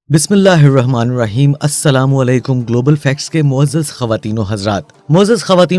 बिस्मिल्लाहिर्रहमानिर्रहीम अस्सलामुअलैकुम। Global facts के मुअज़्ज़ज़ ख़वातीन व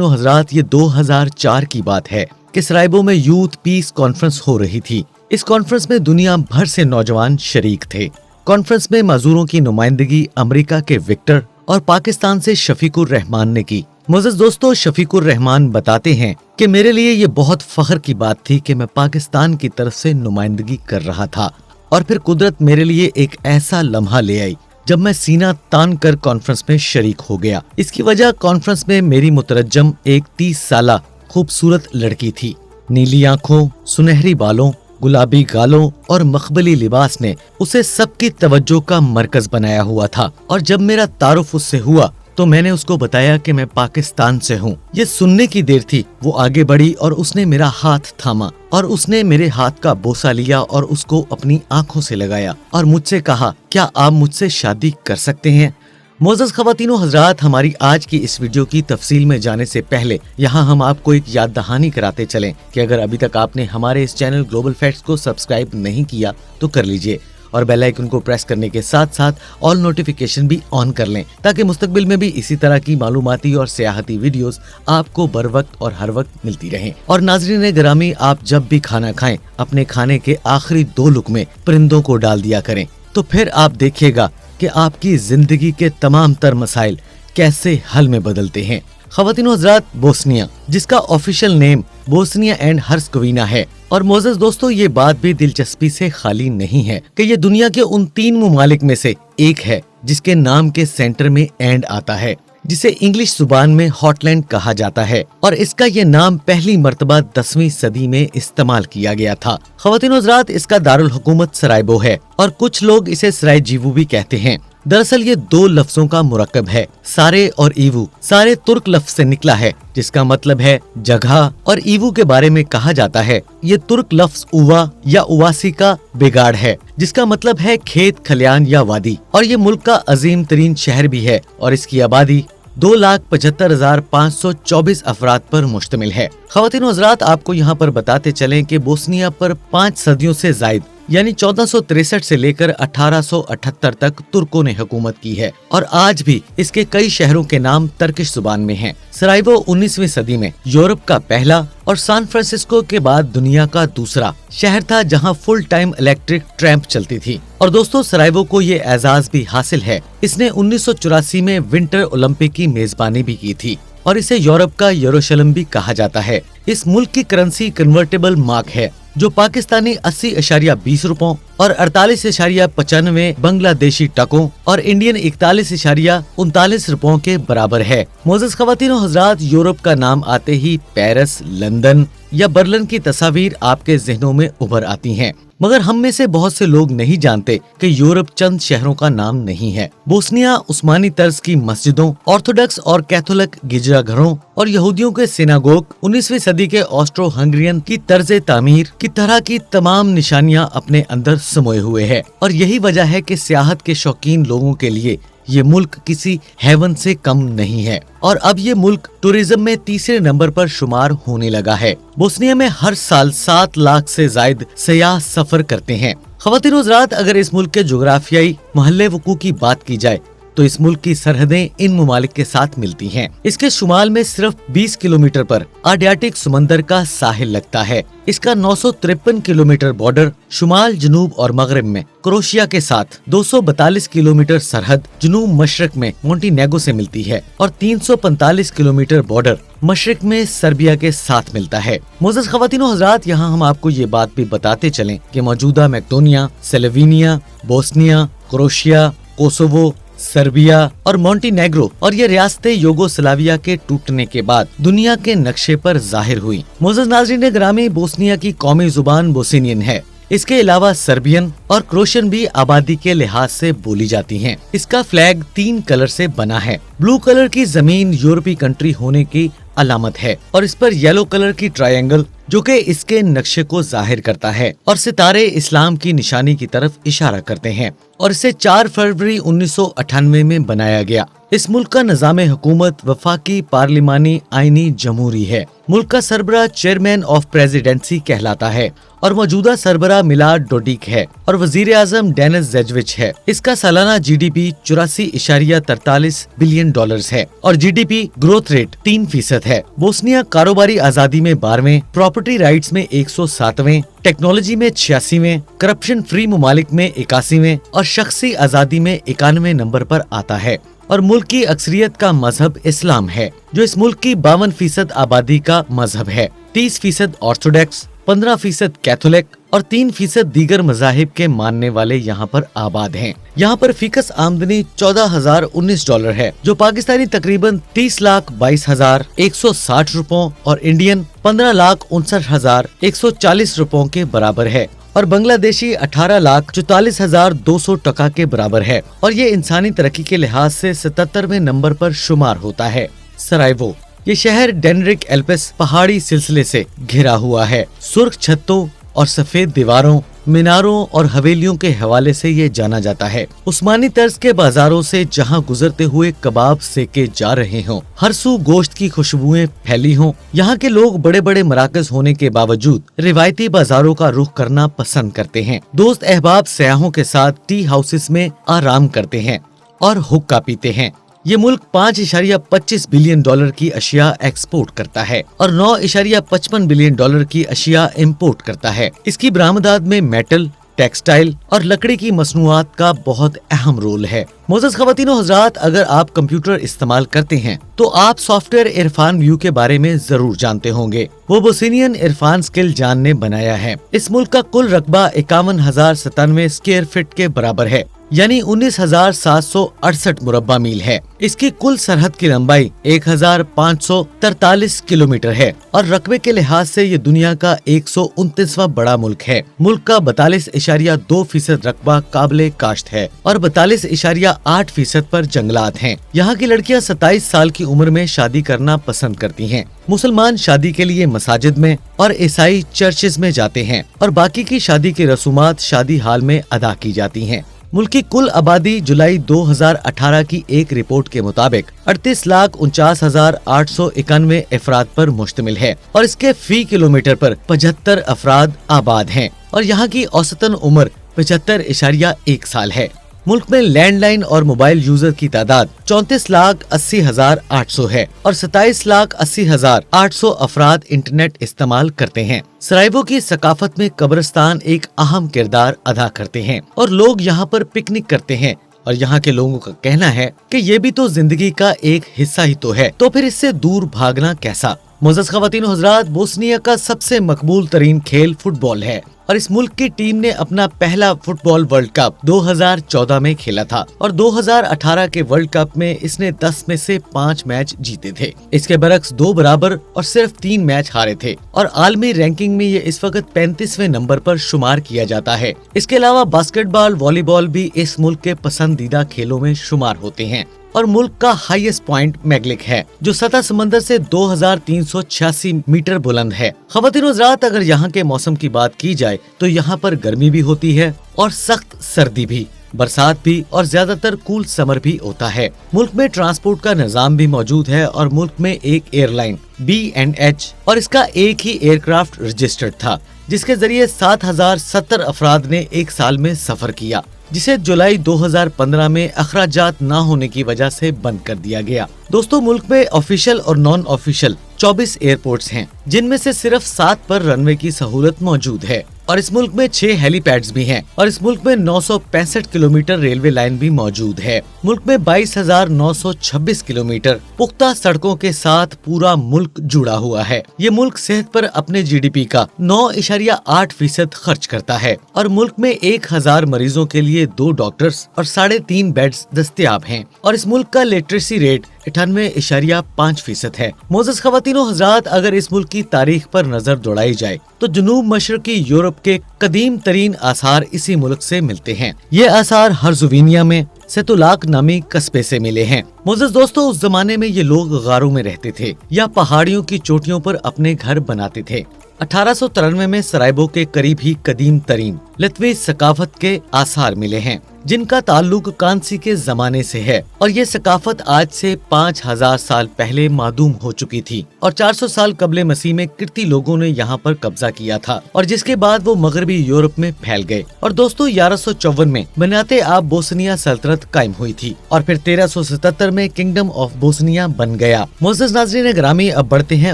हज़रात, ये 2004 की बात है कि सराइबो में यूथ पीस कॉन्फ्रेंस हो रही थी। इस कॉन्फ्रेंस में दुनिया भर से नौजवान शरीक थे। कॉन्फ्रेंस में मज़दूरों की नुमाइंदगी अमेरिका के विक्टर और पाकिस्तान से शफीकुर रहमान ने की। मुअज़्ज़ज़ दोस्तों, शफीकुर रहमान बताते हैं कि मेरे लिए ये बहुत फख्र की बात थी कि मैं पाकिस्तान की तरफ से नुमाइंदगी कर रहा था और फिर कुदरत मेरे लिए एक ऐसा लम्हा ले आई जब मैं सीना तान कर कॉन्फ्रेंस में शरीक हो गया। इसकी वजह कॉन्फ्रेंस में मेरी मुतरज्जम एक 30 साला खूबसूरत लड़की थी। नीली आंखों, सुनहरी बालों, गुलाबी गालों और मखमली लिबास ने उसे सबकी तवज्जो का मरकज बनाया हुआ था। और जब मेरा तारुफ उससे हुआ तो मैंने उसको बताया कि मैं पाकिस्तान से हूँ। ये सुनने की देर थी। वो आगे बढ़ी और उसने मेरा हाथ थामा और उसने मेरे हाथ का बोसा लिया और उसको अपनी आंखों से लगाया और मुझसे कहा, क्या आप मुझसे शादी कर सकते हैं? मुअज़्ज़ज़ ख़वातीन व हज़रात, हमारी आज की इस वीडियो की तफसील में जाने से पहले यहाँ हम आपको एक याद दहानी कराते चलें कि अगर अभी तक आपने हमारे इस चैनल ग्लोबल फैक्ट्स को सब्सक्राइब नहीं किया तो कर लीजिए और बेल आइकन को प्रेस करने के साथ साथ ऑल नोटिफिकेशन भी ऑन कर लें ताकि मुस्तकबिल में भी इसी तरह की मालूमाती और सियाहती वीडियोस आपको बर वक्त और हर वक्त मिलती रहें। और नाज़रीन गिरामी, आप जब भी खाना खाएं अपने खाने के आखिरी 2 लुक़मे परिंदों को डाल दिया करें, तो फिर आप देखिएगा कि आपकी जिंदगी के तमाम तर मसाइल कैसे हल में बदलते हैं। ख़वातीन व हज़रात, बोस्निया, जिसका ऑफिशियल नेम बोस्निया एंड हर्ज़गोविना है। और मुअज़्ज़ज़ दोस्तों, ये बात भी दिलचस्पी से खाली नहीं है कि ये दुनिया के उन 3 ममालिक में से एक है जिसके नाम के सेंटर में एंड आता है, जिसे इंग्लिश जुबान में हॉटलैंड कहा जाता है। और इसका ये नाम पहली मर्तबा 10वीं सदी में इस्तेमाल किया गया था। ख़वातीन व हज़रात, इसका दारुल हुकूमत सराइबो है और कुछ लोग इसे सरायजीवो भी कहते हैं। दरअसल ये 2 लफ्जों का मुरक्कब है। सारे और ईवू, सारे तुर्क लफ्ज से निकला है जिसका मतलब है जगह, और ईवू के बारे में कहा जाता है ये तुर्क लफ्ज उवा या उवासी का बिगाड़ है जिसका मतलब है खेत, खलियान या वादी। और ये मुल्क का अजीम तरीन शहर भी है और इसकी आबादी 2,75,524 अफराद पर मुश्तमिल है। ख़वातीन व हज़रात, आपको यहाँ पर बताते चलें कि बोस्निया पर 5 सदियों से जायद यानी 1463 से लेकर 1878 तक तुर्कों ने हुकूमत की है और आज भी इसके कई शहरों के नाम तर्किश जुबान में हैं। सराइबो 19वीं सदी में यूरोप का पहला और सैन फ्रांसिस्को के बाद दुनिया का दूसरा शहर था जहां फुल टाइम इलेक्ट्रिक ट्रैम्प चलती थी। और दोस्तों, सराइबो को ये एजाज भी हासिल है, इसने 1984 में विंटर ओलंपिक की मेजबानी भी की थी और इसे यूरोप का यरूशलेम भी कहा जाता है। इस मुल्क की करेंसी कन्वर्टेबल मार्क है जो पाकिस्तानी 80.20 रुपयों और 48.95 बांग्लादेशी टकों और इंडियन 41.39 रुपयों के बराबर है। मुअज़्ज़ज़ ख़वातीन व हज़रात, यूरोप का नाम आते ही पेरिस, लंदन या बर्लिन की तस्वीर आपके जहनों में उभर आती हैं, मगर हम में से बहुत से लोग नहीं जानते कि यूरोप चंद शहरों का नाम नहीं है। बोस्निया उस्मानी तर्ज की मस्जिदों, ऑर्थोडॉक्स और कैथोलिक गिरजाघरों और यहूदियों के सिनागोग, 19वीं सदी के ऑस्ट्रो हंगरियन की तर्ज तामीर की तरह की तमाम निशानियां अपने अंदर समोए हुए है। और यही वजह है कि सियाहत के शौकीन लोगों के लिए ये मुल्क किसी हेवन से कम नहीं है और अब ये मुल्क टूरिज्म में तीसरे नंबर पर शुमार होने लगा है। बोस्निया में हर साल 7 लाख से जायद सयाह सफर करते हैं। ख़वातीन व हज़रात, अगर इस मुल्क के जोग्राफियाई महल्ले वकू की बात की जाए तो इस मुल्क की सरहदें इन ममालिक के साथ मिलती हैं। इसके शुमाल में सिर्फ 20 किलोमीटर पर अड्रियाटिक समंदर का साहिल लगता है। इसका 953 किलोमीटर बॉर्डर शुमाल, जनूब और मगरिब में क्रोएशिया के साथ, 242 किलोमीटर सरहद जनूब मशरक में मोंटेनेग्रो से मिलती है और 345 किलोमीटर बॉर्डर मशरक में सर्बिया के साथ मिलता है। मुअज़्ज़ज़ ख़वातीन व हज़रात, यहाँ हम आपको ये बात भी बताते चलें कि मौजूदा Macedonia, Slovenia, Bosnia, Croatia, Kosovo, Serbia और मोंटेनेग्रो और ये रियासतें यूगोस्लाविया के टूटने के बाद दुनिया के नक्शे पर जाहिर हुई। मुअज़्ज़ज़ नाज़रीन ग्रामी, बोस्निया की कौमी जुबान बोस्नियन है। इसके अलावा सर्बियन और क्रोशियन भी आबादी के लिहाज से बोली जाती हैं। इसका फ्लैग 3 कलर से बना है। ब्लू कलर की जमीन यूरोपीय कंट्री होने की अलामत है और इस पर येलो कलर की ट्रायंगल जो कि इसके नक्शे को जाहिर करता है और सितारे इस्लाम की निशानी की तरफ इशारा करते हैं और इसे 4 फरवरी 1998 में बनाया गया। इस मुल्क का निज़ाम हुकूमत वफाकी पार्लिमानी आईनी जमहूरी है। मुल्क का सरबराह चेयरमैन ऑफ प्रेसिडेंसी कहलाता है और मौजूदा सरबराह मिलाद डोडिक है और वजीर आजम डेनिस जेजविच है। इसका सालाना GDP 84.43 बिलियन डॉलर्स है और GDP ग्रोथ रेट 3% है। बोस्निया कारोबारी आजादी में 12वें, प्रॉपर्टी राइट्स में 107वें, टेक्नोलॉजी में 86वें, करप्शन फ्री ममालिक में 81वें और शख्सी आजादी में 91वें नंबर पर आता है। और मुल्क की अक्सरियत का मजहब इस्लाम है, जो इस मुल्क की 52% आबादी का मजहब है। 30% ऑर्थोडॉक्स, 15% कैथोलिक और 3% दीगर मजाहिब के मानने वाले यहाँ पर आबाद हैं। यहाँ पर फीकस आमदनी $14,019 है, जो पाकिस्तानी तकरीबन 30,22,160 रुपयों और इंडियन 15,59,140 रुपयों के बराबर है और बांग्लादेशी 18,44,200 टका के बराबर है और ये इंसानी तरक्की के लिहाज से 77वें नंबर पर शुमार होता है। सरायवो, ये शहर डेनरिक एल्प्स पहाड़ी सिलसिले से घिरा हुआ है। सुर्ख छतों और सफेद दीवारों, मीनारों और हवेलियों के हवाले से ये जाना जाता है। उस्मानी तर्ज के बाजारों से जहाँ गुजरते हुए कबाब सेके जा रहे हों, हर सू गोश्त की खुशबुएं फैली हों, यहाँ के लोग बड़े बड़े मराकज होने के बावजूद रिवायती बाजारों का रुख करना पसंद करते हैं। दोस्त अहबाब सयाहों के साथ टी हाउसेस में आराम करते हैं और हुक्का पीते हैं। ये मुल्क 5.25 बिलियन डॉलर की अशिया एक्सपोर्ट करता है और 9.55 बिलियन डॉलर की अशिया इम्पोर्ट करता है। इसकी बरामदात में मेटल, टेक्सटाइल और लकड़ी की मसनूआत का बहुत अहम रोल है। मोअज़्ज़ज़ ख़वातीन व हज़रात, अगर आप कंप्यूटर इस्तेमाल करते हैं तो आप सॉफ्टवेयर इरफान व्यू के बारे में जरूर जानते होंगे। वो बोस्नियन इरफान स्किल जान ने बनाया है। इस मुल्क का कुल रकबा 51,097 स्क्वायर फीट के बराबर है, यानी 19,768 मुरब्बा मील है। इसकी कुल सरहद की लंबाई 1,543 किलोमीटर है और रकबे के लिहाज से ये दुनिया का 129वां बड़ा मुल्क है। मुल्क का 42.2% रकबा काबिले काश्त है और 42.8% पर जंगलात हैं। यहाँ की लड़कियाँ 27 साल की उम्र में शादी करना पसंद करती हैं। मुसलमान शादी के लिए मसाजिद में और ईसाई चर्चेज में जाते हैं और बाकी की शादी की रसूमात शादी हाल में अदा की जाती हैं। मुल्क की कुल आबादी जुलाई 2018 की एक रिपोर्ट के मुताबिक 38,49,891 अफराद पर मुश्तमिल है और इसके फी किलोमीटर पर 75 अफराद आबाद हैं और यहाँ की औसतन उम्र 75.1 साल है। मुल्क में लैंडलाइन और मोबाइल यूजर की तादाद 34,80,800 है और 27,80,800 अफराद इंटरनेट इस्तेमाल करते हैं। सरायवो की सकाफत में कब्रिस्तान एक अहम किरदार अदा करते हैं और लोग यहाँ पर पिकनिक करते हैं और यहाँ के लोगों का कहना है कि ये भी तो जिंदगी का एक हिस्सा ही तो है, तो फिर इससे दूर भागना कैसा। मुअज़्ज़ज़ ख़वातीन व हज़रात, बोस्निया का सबसे मकबूल तरीन खेल फुटबॉल है और इस मुल्क की टीम ने अपना पहला फुटबॉल वर्ल्ड कप 2014 में खेला था और 2018 के वर्ल्ड कप में इसने 10 में से 5 मैच जीते थे। इसके बरक्स 2 बराबर और सिर्फ 3 मैच हारे थे और आलमी रैंकिंग में ये इस वक्त 35वें नंबर पर शुमार किया जाता है। इसके अलावा बास्केटबॉल, वॉलीबॉल भी इस मुल्क के पसंदीदा खेलों में शुमार होते हैं और मुल्क का हाईएस्ट पॉइंट मैग्लिक है, जो सतह समंदर से 2386 मीटर बुलंद है। ख़वातीन व हज़रात, अगर यहाँ के मौसम की बात की जाए तो यहाँ पर गर्मी भी होती है और सख्त सर्दी भी, बरसात भी और ज्यादातर कूल समर भी होता है। मुल्क में ट्रांसपोर्ट का निजाम भी मौजूद है और मुल्क में एक एयरलाइन B&H और इसका एक ही एयरक्राफ्ट रजिस्टर्ड था, जिसके जरिए 7,070 अफराद ने एक साल में सफर किया, जिसे जुलाई 2015 में अखराजात न होने की वजह से बंद कर दिया गया। दोस्तों, मुल्क में ऑफिशियल और नॉन ऑफिशियल 24 एयरपोर्ट्स हैं, जिनमें से सिर्फ 7 पर रनवे की सहूलत मौजूद है और इस मुल्क में 6 हेलीपैड्स भी हैं और इस मुल्क में 965 किलोमीटर रेलवे लाइन भी मौजूद है। मुल्क में 22,926 किलोमीटर पुख्ता सड़कों के साथ पूरा मुल्क जुड़ा हुआ है। ये मुल्क सेहत पर अपने GDP का 9.8% खर्च करता है और मुल्क में 1,000 मरीजों के लिए 2 डॉक्टर्स और 3.5 बेड्स दस्तयाब हैं और इस मुल्क का लिटरेसी रेट 98.5% है। मोअज़्ज़ज़ ख़वातीन व हज़रात, अगर इस मुल्क की तारीख पर नजर दौड़ाई जाए तो जनूब मशरकी यूरोप के कदीम तरीन आसार इसी मुल्क से मिलते हैं। ये आसार हर्ज़ोविनिया में सेतुलाक नामी कस्बे से मिले हैं। मोअज़्ज़ज़ दोस्तों, उस जमाने में ये लोग गारों में रहते थे या पहाड़ियों की चोटियों पर अपने घर बनाते थे। 1893 में सरायबो के करीब ही कदीम तरीन लिथवी सकाफत के आसार मिले हैं। जिनका ताल्लुक कांसी के जमाने से है और ये सकाफत आज से 5000 साल पहले मादूम हो चुकी थी और 400 साल कबले मसीह में किर्ती लोगों ने यहाँ पर कब्जा किया था और जिसके बाद वो मगरबी यूरोप में फैल गए। और दोस्तों 1154 में बनाते आप बोस्निया सल्तनत कायम हुई थी और फिर 1377 में किंगडम ऑफ बोस्निया बन गया। मोअज़्ज़ज़ नाज़रीन ग्रामी, अब बढ़ते हैं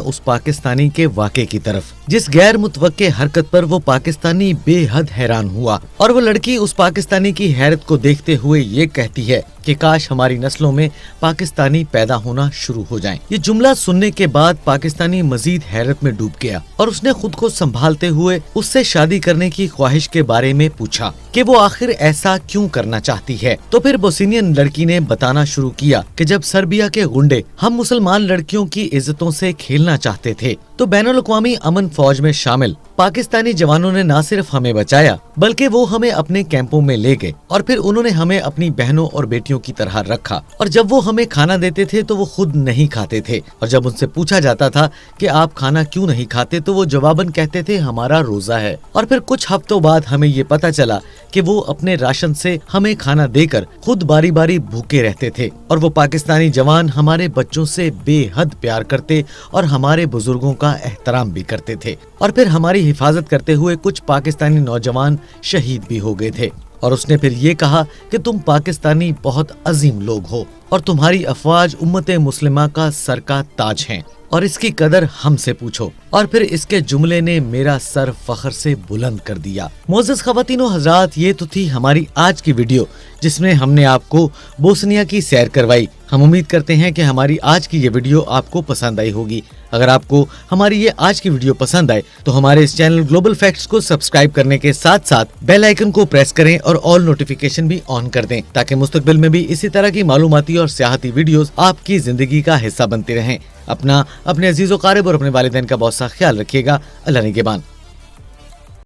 उस पाकिस्तानी के वाक़े की तरफ जिस गैर मुतवक्के हरकत पर वो पाकिस्तानी बेहद हैरान हुआ और वो लड़की उस पाकिस्तानी की हैरत को देखते हुए ये कहती है कि काश हमारी नस्लों में पाकिस्तानी पैदा होना शुरू हो जाएं। ये जुमला सुनने के बाद पाकिस्तानी मजीद हैरत में डूब गया और उसने खुद को संभालते हुए उससे शादी करने की ख्वाहिश के बारे में पूछा कि वो आखिर ऐसा क्यों करना चाहती है। तो फिर बोस्नियन लड़की ने बताना शुरू किया कि जब सर्बिया के गुंडे हम मुसलमान लड़कियों की इज्जतों से खेलना चाहते थे तो बैनुल अक़वामी अमन फौज में शामिल पाकिस्तानी जवानों ने न सिर्फ हमें बचाया बल्कि वो हमें अपने कैंपों में ले गए और फिर उन्होंने हमें अपनी बहनों और बेटियों की तरह रखा और जब वो हमें खाना देते थे तो वो खुद नहीं खाते थे और जब उनसे पूछा जाता था कि आप खाना क्यों नहीं खाते तो वो जवाबन कहते थे हमारा रोजा है। और फिर कुछ हफ्तों बाद हमें ये पता चला कि वो अपने राशन से हमें खाना देकर खुद बारी बारी भूखे रहते थे और वो पाकिस्तानी जवान हमारे बच्चों से बेहद प्यार करते और हमारे बुजुर्गों का एहतराम भी करते थे और फिर हमारी हिफाजत करते हुए कुछ पाकिस्तानी नौजवान शहीद भी हो गए थे। और उसने फिर ये कहा कि तुम पाकिस्तानी बहुत अजीम लोग हो और तुम्हारी अफवाज उम्मत मुस्लिमा का सर का ताज हैं और इसकी कदर हमसे पूछो। और फिर इसके जुमले ने मेरा सर फख्र से बुलंद कर दिया। मोअज़्ज़ज़ ख़वातीनो हज़रात, ये तो थी हमारी आज की वीडियो जिसमें हमने आपको बोस्निया की सैर करवाई। हम उम्मीद करते हैं कि हमारी आज की ये वीडियो आपको पसंद आई होगी। अगर आपको हमारी ये आज की वीडियो पसंद आए तो हमारे इस चैनल ग्लोबल फैक्ट्स को सब्सक्राइब करने के साथ साथ बेल आइकन को प्रेस करें और ऑल नोटिफिकेशन भी ऑन कर दें ताकि मुस्तकबिल में भी इसी तरह की मालूमाती और सियाहती वीडियोस आपकी जिंदगी का हिस्सा बनते रहें। अपने अजीज़ो क़ारिब और अपने वालिदैन का बहुत सा ख्याल रखिएगा। अल्लाह निगहबान।